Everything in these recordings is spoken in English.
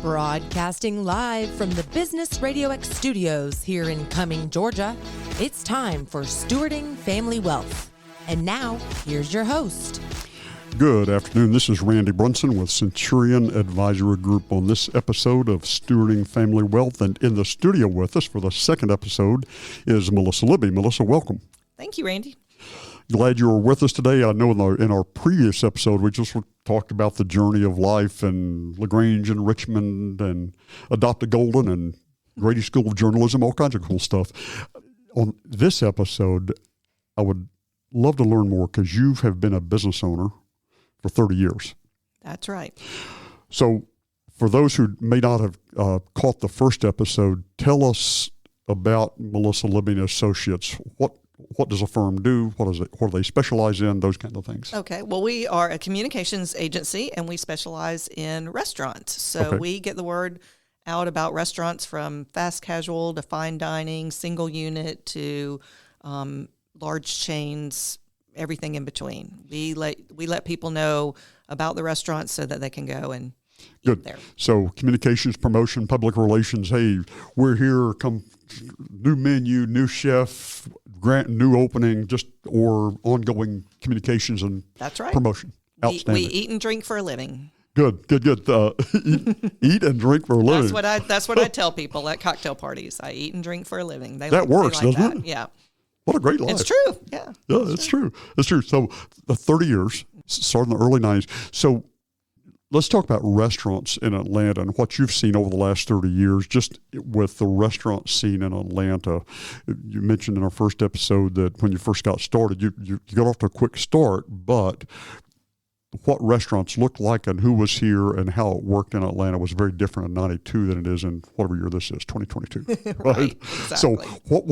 Broadcasting live from the Business RadioX studios here in Cumming, Georgia, it's time for Stewarding Family Wealth. And now, here's your host. Good afternoon. This is Randy Brunson with Centurion Advisory Group on this episode of Stewarding Family Wealth. And in the studio with us for the second episode is Melissa Libby. Melissa, welcome. Thank you, Randy. Glad you were with us today. I know in our previous episode, we just talked about the journey of life and LaGrange and Richmond and Adopt a Golden and Grady School of Journalism, all kinds of cool stuff. On this episode, I would love to learn more because you have been a business owner for 30 years. That's right. So for those who may not have caught the first episode, tell us about Melissa Libby and Associates. What does a firm do? What do they specialize in? Those kind of things. Okay. Well, we are a communications agency, and we specialize in restaurants. So we get the word out about restaurants from fast casual to fine dining, single unit to large chains, everything in between. We let people know about the restaurants so that they can go and Good. There. So communications, promotion, public relations. Hey, we're here. Come, new menu, new chef, grant, new opening, or ongoing communications and That's right. promotion. Outstanding. We eat and drink for a living. Good. Eat and drink for a living. That's what I tell people at cocktail parties. I eat and drink for a living. That works, doesn't it? Yeah. What a great life. It's true. Yeah. Yeah, it's true. It's true. So the 30 years, starting in the early 90s. So let's talk about restaurants in Atlanta and what you've seen over the last 30 years, just with the restaurant scene in Atlanta. You mentioned in our first episode that when you first got started, you got off to a quick start, but what restaurants looked like and who was here and how it worked in Atlanta was very different in 92 than it is in whatever year this is, 2022. Right, exactly. So what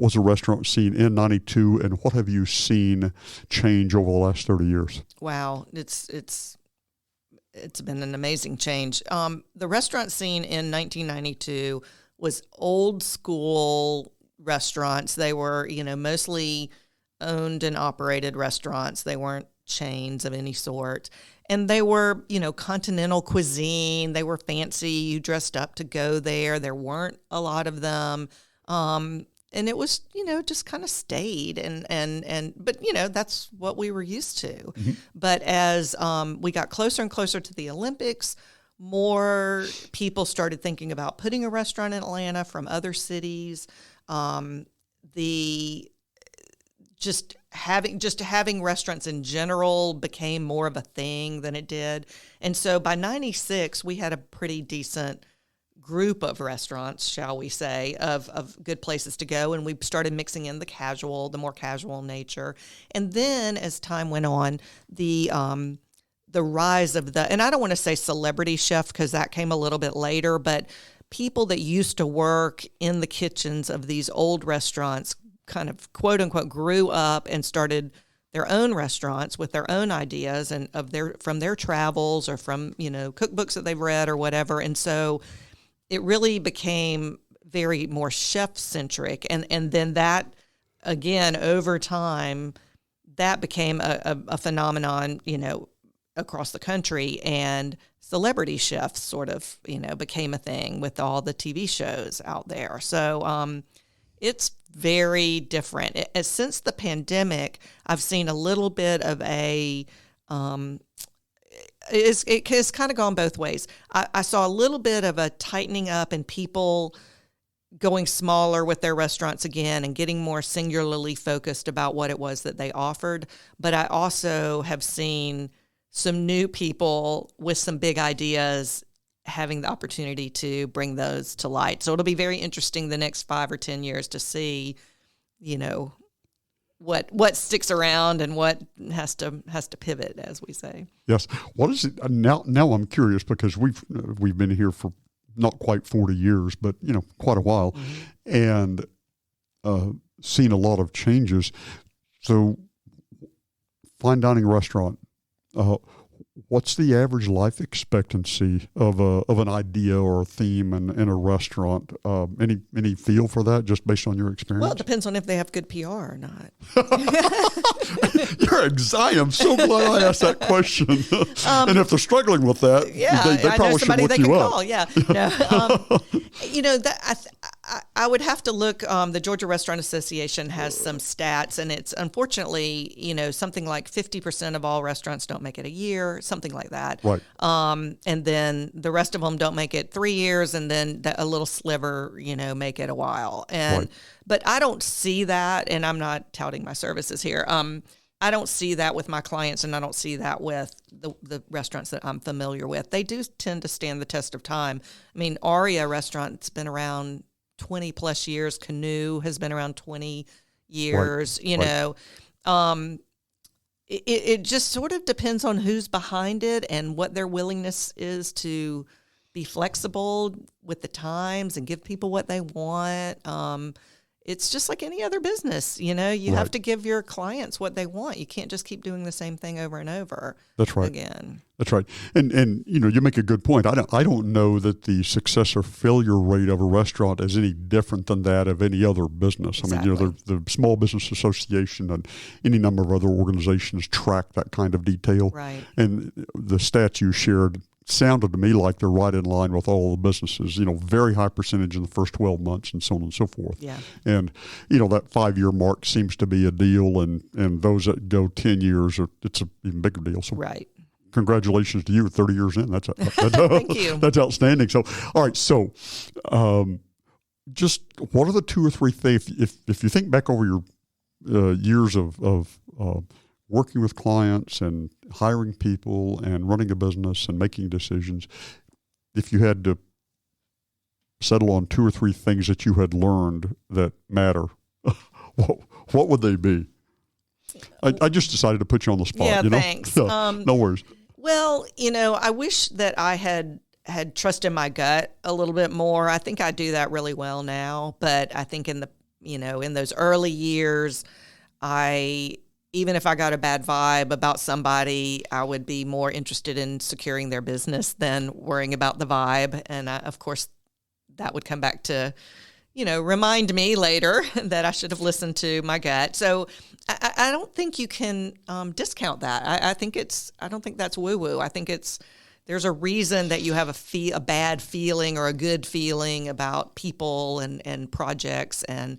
was the restaurant scene in 92 and what have you seen change over the last 30 years? Wow. It's been an amazing change. The restaurant scene in 1992 was old school restaurants. They were, mostly owned and operated restaurants. They weren't chains of any sort. And they were, continental cuisine. They were fancy. You dressed up to go there. There weren't a lot of them. And it was, just kind of stayed but that's what we were used to. Mm-hmm. But as we got closer and closer to the Olympics, more people started thinking about putting a restaurant in Atlanta from other cities. Having restaurants in general became more of a thing than it did. And so by 96, we had a pretty decent group of restaurants, shall we say, of good places to go. And we started mixing in the more casual nature. And then as time went on, the rise of and I don't want to say celebrity chef because that came a little bit later, but people that used to work in the kitchens of these old restaurants kind of quote unquote grew up and started their own restaurants with their own ideas and from their travels or from, cookbooks that they've read or whatever. And so it really became very more chef-centric. And then that, again, over time, that became a phenomenon, across the country. And celebrity chefs sort of, became a thing with all the TV shows out there. So it's very different. Since the pandemic, I've seen a little bit of it has kind of gone both ways. I saw a little bit of a tightening up and people going smaller with their restaurants again and getting more singularly focused about what it was that they offered. But I also have seen some new people with some big ideas having the opportunity to bring those to light. So it'll be very interesting the next 5 or 10 years to see, what sticks around and what has to pivot, as we say. Yes. What is it now? Now I'm curious because we've been here for not quite 40 years, but quite a while, mm-hmm. and seen a lot of changes. So, fine dining restaurant. what's the average life expectancy of an idea or a theme in a restaurant? Any feel for that, just based on your experience? Well, it depends on if they have good PR or not. I am so glad I asked that question. And if they're struggling with that, they probably should look you up. Call. Yeah, no, I would have to look. The Georgia Restaurant Association has some stats, and it's unfortunately, something like 50% of all restaurants don't make it a year, something like that. Right. And then the rest of them don't make it 3 years, and then a little sliver, make it a while. And Right. But I don't see that, and I'm not touting my services here. I don't see that with my clients, and I don't see that with the restaurants that I'm familiar with. They do tend to stand the test of time. I mean, Aria Restaurant's been around 20 plus years. Canoe has been around 20 years. Right. It just sort of depends on who's behind it and what their willingness is to be flexible with the times and give people what they want. It's just like any other business, you Right. have to give your clients what they want. You can't just keep doing the same thing over and over. That's right. Again. That's right. And you make a good point. I don't know that the success or failure rate of a restaurant is any different than that of any other business. Exactly. I mean, the Small Business Association and any number of other organizations track that kind of detail. Right. And the stats you shared sounded to me like they're right in line with all the businesses, very high percentage in the first 12 months and so on and so forth. Yeah. And, that 5-year mark seems to be a deal, and those that go 10 years, it's an even bigger deal. So Right. congratulations to you, 30 years in. That's Thank you. That's outstanding. So, all right. So, just what are the 2 or 3 things, if you think back over your years of working with clients and hiring people and running a business and making decisions, if you had to settle on 2 or 3 things that you had learned that matter, what would they be? I just decided to put you on the spot. Yeah, thanks. No worries. Well, I wish that I had trusted my gut a little bit more. I think I do that really well now, but I think in those early years, even if I got a bad vibe about somebody, I would be more interested in securing their business than worrying about the vibe. And of course, that would come back to, remind me later that I should have listened to my gut. So I don't think you can discount that. I don't think that's woo-woo. I think there's a reason that you have a bad feeling or a good feeling about people and projects and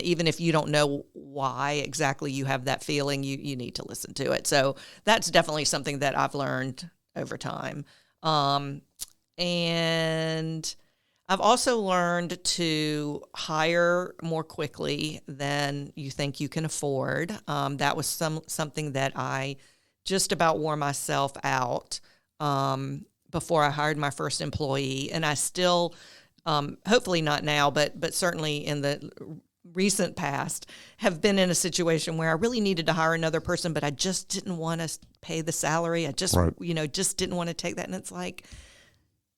even if you don't know why exactly you have that feeling, you need to listen to it. So that's definitely something that I've learned over time. And I've also learned to hire more quickly than you think you can afford. That was something that I just about wore myself out before I hired my first employee. And I still, hopefully not now, but certainly in the recent past, have been in a situation where I really needed to hire another person, but I just didn't want to pay the salary. I just, Right. Just didn't want to take that. And it's like,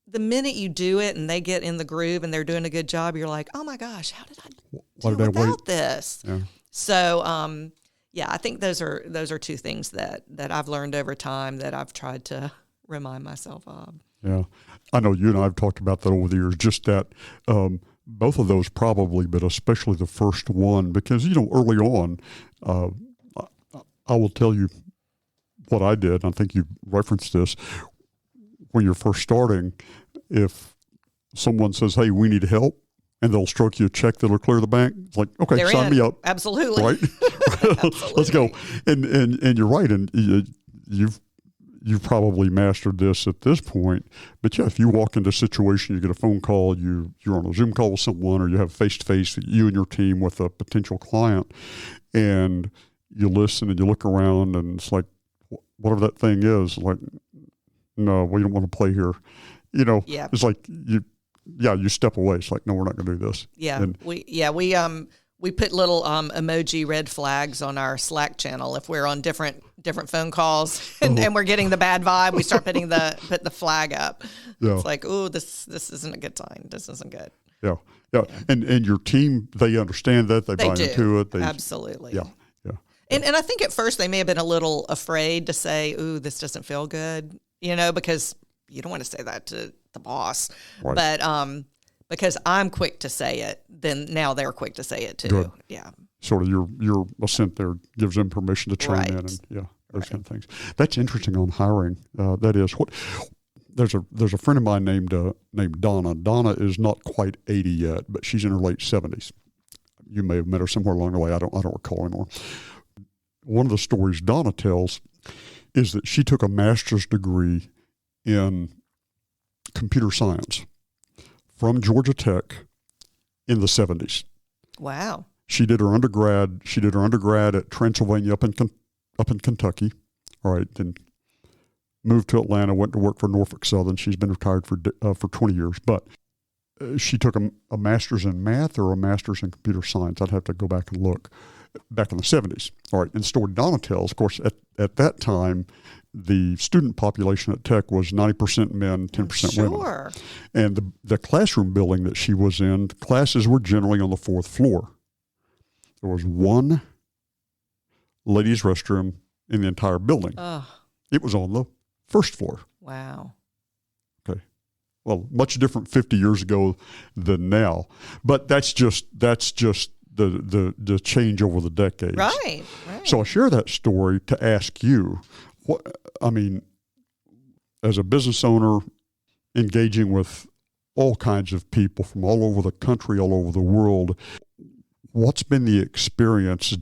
the minute you do it and they get in the groove and they're doing a good job, you're like, oh my gosh, how did I do without this? Yeah. So, I think those are 2 things that I've learned over time that I've tried to remind myself of. Yeah. I know you and I have talked about that over the years, just that, both of those probably, but especially the first one, because, early on, I will tell you what I did. I think you referenced this. When you're first starting, if someone says, hey, we need help, and they'll stroke you a check that'll clear the bank, it's like, okay, They're sign me up. Absolutely. Right? Absolutely. Let's go. And you're right. And you've probably mastered this at this point, but yeah, if you walk into a situation, you get a phone call, you're on a Zoom call with someone, or you have face-to-face, you and your team with a potential client, and you listen and you look around and it's like, whatever that thing is, like, no, we don't want to play here. Yeah. It's like you step away. It's like, no, we're not going to do this. Yeah. And We put little emoji red flags on our Slack channel if we're on different phone calls and we're getting the bad vibe. We start put the flag up. Yeah. It's like, oh, this isn't a good sign. This isn't good. Yeah. And your team, they understand that. They buy do. into it. Absolutely. Yeah. And I think at first they may have been a little afraid to say, "Ooh, this doesn't feel good," because you don't want to say that to the boss. Right. But because I'm quick to say it, then now they're quick to say it too. Good. Yeah. Sort of your assent there gives them permission to chime Right. in and those kind of things. That's interesting on hiring. That is what. There's a friend of mine named Donna. Donna is not quite 80 yet, but she's in her late 70s. You may have met her somewhere along the way. I don't recall anymore. One of the stories Donna tells is that she took a master's degree in computer science from Georgia Tech in the 70s. Wow. She did her undergrad at Transylvania up in Kentucky. All right, then moved to Atlanta, went to work for Norfolk Southern. She's been retired for 20 years, but she took a master's in math or a master's in computer science. I'd have to go back and look. Back in the 70s. All right, and the story Donna tells, of course, at that time, the student population at Tech was 90% men, 10% women. Sure. And the classroom building that she was in, the classes were generally on the 4th floor. There was one ladies' restroom in the entire building. Oh. It was on the 1st floor. Wow. Okay. Well, much different 50 years ago than now. But that's just the change over the decades. Right. So I share that story to ask you, as a business owner, engaging with all kinds of people from all over the country, all over the world, what's been the experience?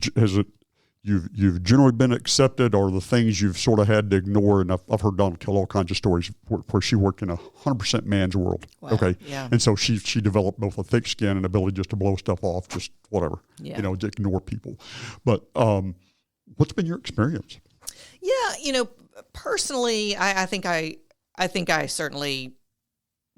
You've generally been accepted, or the things you've sort of had to ignore? And I've heard Donna tell all kinds of stories where she worked in 100% man's world. Wow. Okay. Yeah. And so she developed both a thick skin and ability just to blow stuff off, just whatever, Yeah. to ignore people. But what's been your experience? Yeah. Personally, I think I certainly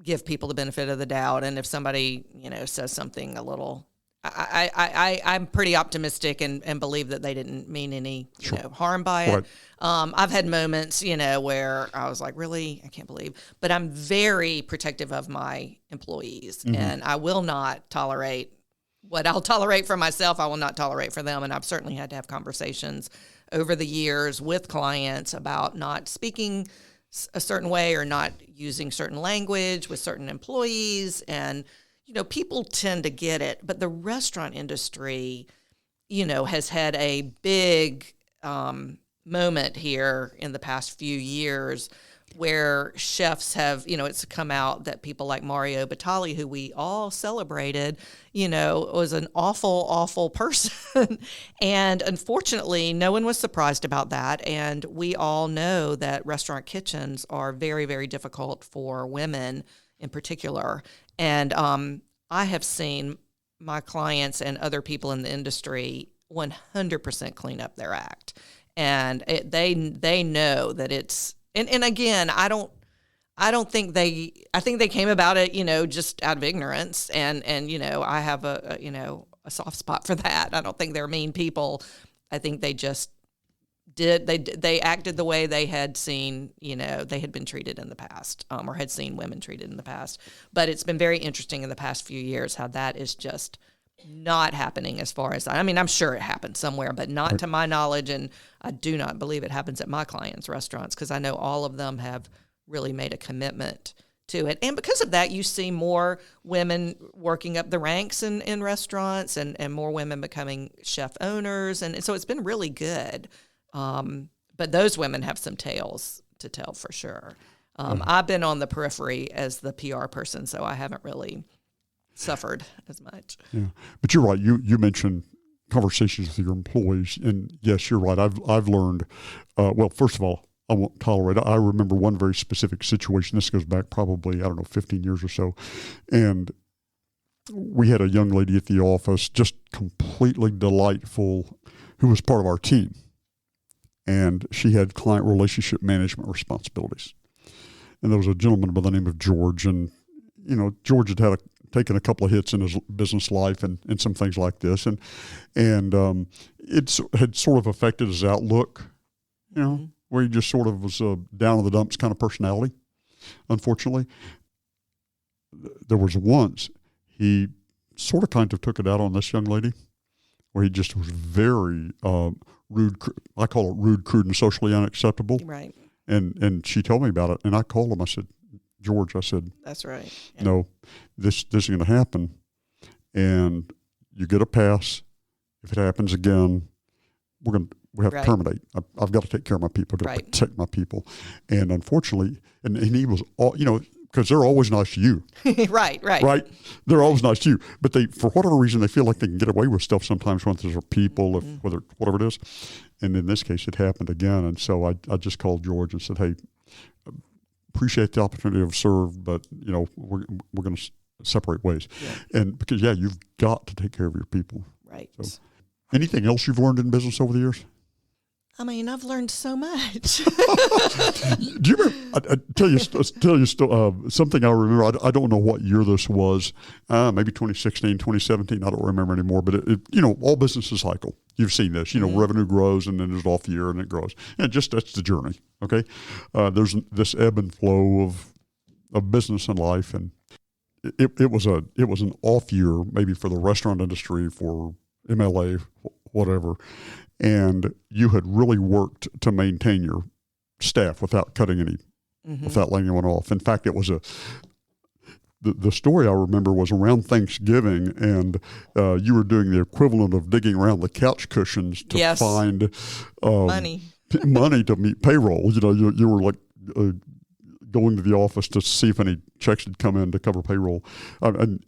give people the benefit of the doubt. And if somebody, says something a little, I'm pretty optimistic and believe that they didn't mean any harm by it. Right. I've had moments, where I was like, really, I can't believe, but I'm very protective of my employees, and I will not tolerate what I'll tolerate for myself. I will not tolerate for them. And I've certainly had to have conversations over the years with clients about not speaking a certain way or not using certain language with certain employees. And people tend to get it, but the restaurant industry, has had a big moment here in the past few years where chefs have, it's come out that people like Mario Batali, who we all celebrated, was an awful, awful person. And unfortunately, no one was surprised about that. And we all know that restaurant kitchens are very, very difficult for women in particular. And I have seen my clients and other people in the industry 100% clean up their act. And they know that it's, and again, I think they came about it, just out of ignorance. And I have a soft spot for that. I don't think they're mean people. I think they just they acted the way they had seen, they had been treated in the past, or had seen women treated in the past. But it's been very interesting in the past few years how that is just not happening as far as, I'm sure it happens somewhere, but not to my knowledge. And I do not believe it happens at my clients' restaurants, because I know all of them have really made a commitment to it. And because of that, you see more women working up the ranks in restaurants, and more women becoming chef owners. And so it's been really good. But those women have some tales to tell for sure. I've been on the periphery as the PR person, so I haven't really suffered as much. Yeah, but you're right. You mentioned conversations with your employees, and yes, you're right. I've learned. Well, first of all, I won't tolerate it. I remember one very specific situation. This goes back probably 15 years or so, and we had a young lady at the office, just completely delightful, who was part of our team. And she had client relationship management responsibilities. And there was a gentleman by the name of George. And, George had taken a couple of hits in his business life and some things like this. And it had sort of affected his outlook, where he just sort of was a down in the dumps kind of personality, unfortunately. There was once he sort of kind of took it out on this young lady, where he just was very I call it rude, crude, and socially unacceptable. Right. And she told me about it, and I called him. I said, George, I said, that's right. Yeah. No, this is going to happen, and you get a pass. If it happens again, we have to terminate. I've got to take care of my people, to protect my people. And unfortunately, and he was all, because they're always nice to you. Right. They're always nice to you. But they, for whatever reason, they feel like they can get away with stuff sometimes when there's people, whatever it is. And in this case, it happened again. And so I just called George and said, hey, appreciate the opportunity to serve, but, we're going to separate ways. Yeah. And because, you've got to take care of your people. Right. So, anything else you've learned in business over the years? I mean, I've learned so much. Do you remember? I tell you something I remember. I don't know what year this was. Maybe 2016, 2017. I don't remember anymore. But all businesses cycle. You've seen this. Revenue grows and then there's off year and it grows. And that's the journey. Okay. There's this ebb and flow of business and life, and it was an off year maybe for the restaurant industry, for MLA, whatever. And you had really worked to maintain your staff without cutting any, without laying anyone off. In fact, it was the story I remember was around Thanksgiving, and you were doing the equivalent of digging around the couch cushions to find money to meet payroll. You were like going to the office to see if any checks had come in to cover payroll. And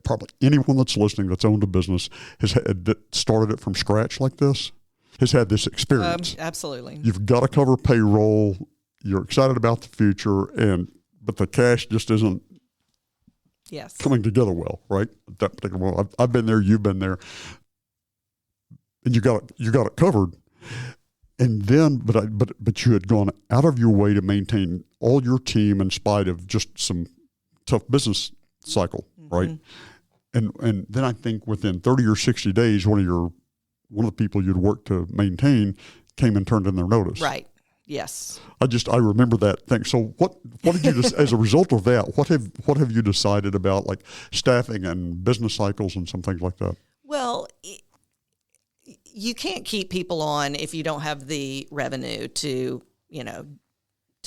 probably anyone that's listening that's owned a business that started it from scratch like this has had this experience. Absolutely. You've got to cover payroll. You're excited about the future, but the cash just isn't coming together well, right? At that particular moment. I've been there. You've been there, and you got it covered. And then, but you had gone out of your way to maintain all your team in spite of just some tough business cycle, right? And then I think within 30 or 60 days, one of the people you'd worked to maintain came and turned in their notice. Right. Yes. I remember that thing. So what did you as a result of that? What have you decided about like staffing and business cycles and some things like that? Well, you can't keep people on if you don't have the revenue to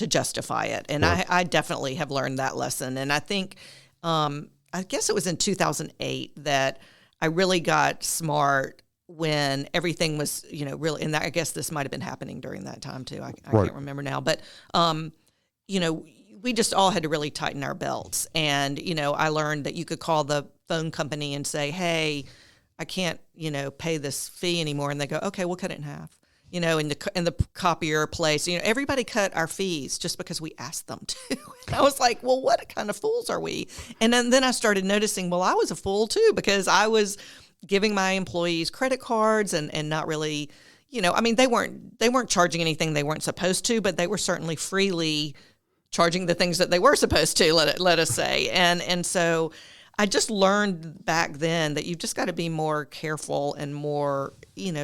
justify it. And I definitely have learned that lesson. And I think, I guess it was in 2008 that I really got smart when everything was, really, and I guess this might have been happening during that time too. I can't remember now, but, we just all had to really tighten our belts. And, I learned that you could call the phone company and say, hey, I can't, pay this fee anymore. And they go, okay, we'll cut it in half. In the copier place, everybody cut our fees just because we asked them to. And I was like, well, what kind of fools are we? And then I started noticing, well, I was a fool too, because I was giving my employees credit cards and not really, they weren't charging anything they weren't supposed to, but they were certainly freely charging the things that they were supposed to, let us say. And so I just learned back then that you've just got to be more careful and more,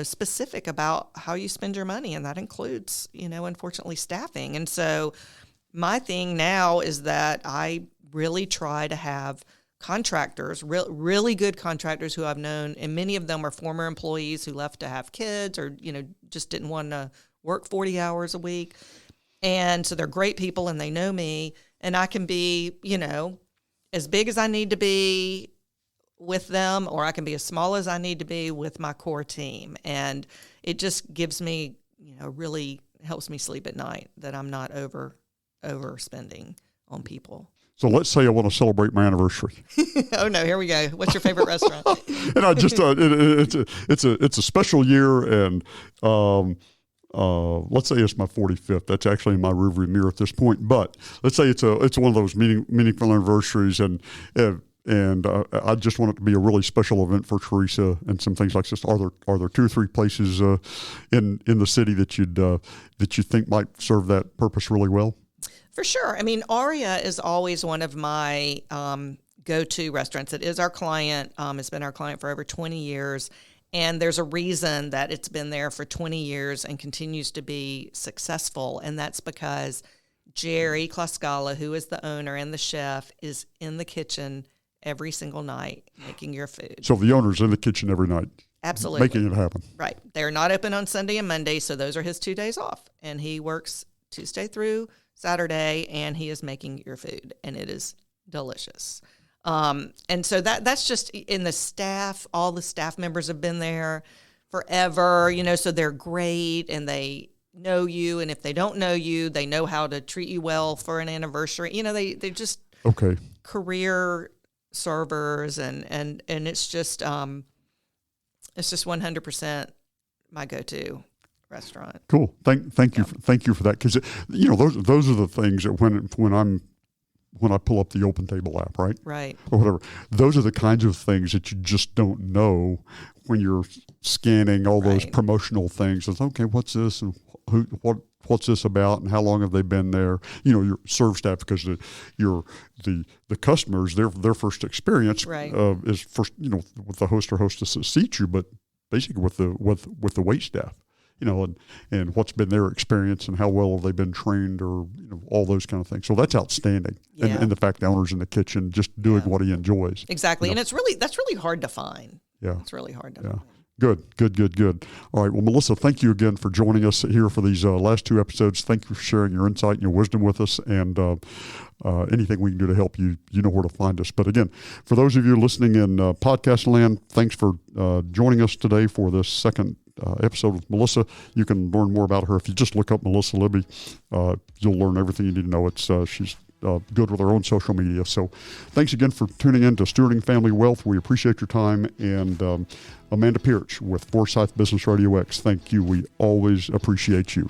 specific about how you spend your money. And that includes, unfortunately, staffing. And so my thing now is that I really try to have contractors, really good contractors who I've known, and many of them are former employees who left to have kids or, just didn't want to work 40 hours a week. And so they're great people and they know me, and I can be, as big as I need to be with them, or I can be as small as I need to be with my core team. And it just gives me, really helps me sleep at night that I'm not overspending on people. So let's say I want to celebrate my anniversary. Oh no, here we go. What's your favorite restaurant? And I just it's a special year, and let's say it's my 45th. That's actually in my rearview mirror at this point. But let's say it's one of those meaningful anniversaries, and I just want it to be a really special event for Teresa and some things like this. Are there 2 or 3 places in the city that you think might serve that purpose really well? For sure. I mean, Aria is always one of my go-to restaurants. It is our client. It's been our client for over 20 years. And there's a reason that it's been there for 20 years and continues to be successful. And that's because Jerry Klascala, who is the owner and the chef, is in the kitchen every single night making your food. So the owner's in the kitchen every night. Absolutely. making it happen. Right. They're not open on Sunday and Monday, so those are his 2 days off. And he works Tuesday through Saturday, and he is making your food, and it is delicious. And so that's just in the staff. All the staff members have been there forever, so they're great, and they know you. And if they don't know you, they know how to treat you well for an anniversary. They just Okay. career servers, and it's just 100% my go-to restaurant. Cool. Thank you. Thank you for that. Because those are the things that when I pull up the Open Table app, right? Right. Or whatever. Those are the kinds of things that you just don't know when you're scanning all those Right. promotional things. It's okay. What's this and what's this about and how long have they been there? Your serve staff, because the customers, their first experience Right. is first with the host or hostess that seats you, but basically with the wait staff. And what's been their experience and how well have they been trained, or all those kind of things. So that's outstanding. Yeah. And the fact the owner's in the kitchen just doing what he enjoys. Exactly. And that's really hard to find. Yeah. It's really hard to Yeah. find. Good. All right. Well, Melissa, thank you again for joining us here for these last 2 episodes. Thank you for sharing your insight and your wisdom with us. And anything we can do to help you, you know where to find us. But again, for those of you listening in podcast land, thanks for joining us today for this second episode with Melissa. You can learn more about her if you just look up Melissa Libby. You'll learn everything you need to know. She's good with her own social media. So thanks again for tuning in to Stewarding Family Wealth. We appreciate your time. And Amanda Pierce with Forsyth Business RadioX, thank you. We always appreciate you.